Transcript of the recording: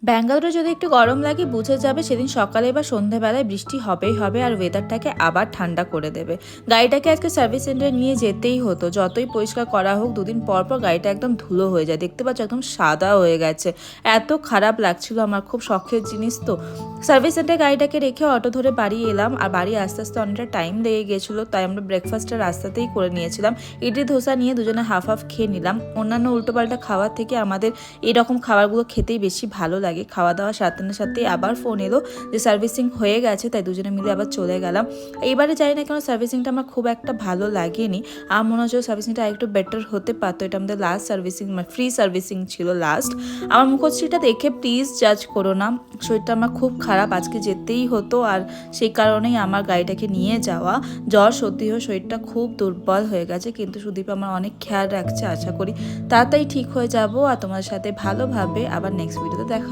ব্যাঙ্গালোরে যদি একটু গরম লাগে বুঝে যাবে সেদিন সকালে বা সন্ধ্যাবেলায় বৃষ্টি হবেই হবে আর ওয়েদারটাকে আবার ঠান্ডা করে দেবে। গাড়িটাকে আজকে সার্ভিস সেন্টারে নিয়ে যেতেই হতো, যতই পরিষ্কার করা হোক দুদিন পর পর গাড়িটা একদম ধুলো হয়ে যায়, দেখতে পাচ্ছ একদম সাদা হয়ে গেছে। এত খারাপ লাগছিল আমার, খুব শখের জিনিস তো। সার্ভিস সেন্টারে গাড়িটাকে রেখে অটো ধরে বাড়ি এলাম, আর বাড়ি আস্তে আস্তে অনেকটা টাইম লেগে গেছিলো, তাই আমরা ব্রেকফাস্টটা রাস্তাতেই করে নিয়েছিলাম। ইডলি ধোসা নিয়ে দুজনে হাফ হাফ খেয়ে নিলাম। অন্যান্য উল্টোপাল্টা খাওয়ার থেকে আমাদের এরকম খাবারগুলো খেতেই বেশি ভালো লাগে। খাওয়া দাওয়ার সাথে সাথে আবার ফোন এলো যে সার্ভিসিং হয়ে গেছে, তাই দুজনে মিলে আবার চলে গেলাম। এইবারে জানি না কেন সার্ভিসিংটা আমার খুব একটা ভালো লাগেনি। আমার মনে হচ্ছে সার্ভিসিংটা আরেকটু বেটার হতে পারতো। এটা আমাদের লাস্ট সার্ভিসিং, মানে ফ্রি সার্ভিসিং ছিল লাস্ট। আমার মুখশ্রীটা দেখে প্লিজ জাজ করো না, শরীরটা আমার খুব খারাপ, আজকে যেতেই হতো, আর সেই কারণেই আমার গাড়িটাকে নিয়ে যাওয়া। জ্বর সর্দি হয়ে শরীরটা খুব দুর্বল হয়ে গেছে, কিন্তু সুদীপ আমার অনেক খেয়াল রাখছে, আশা করি তাড়াতাড়ি ঠিক হয়ে যাব। আর তোমার সাথে ভালোভাবে আবার নেক্সট ভিডিওতে দেখা হবে।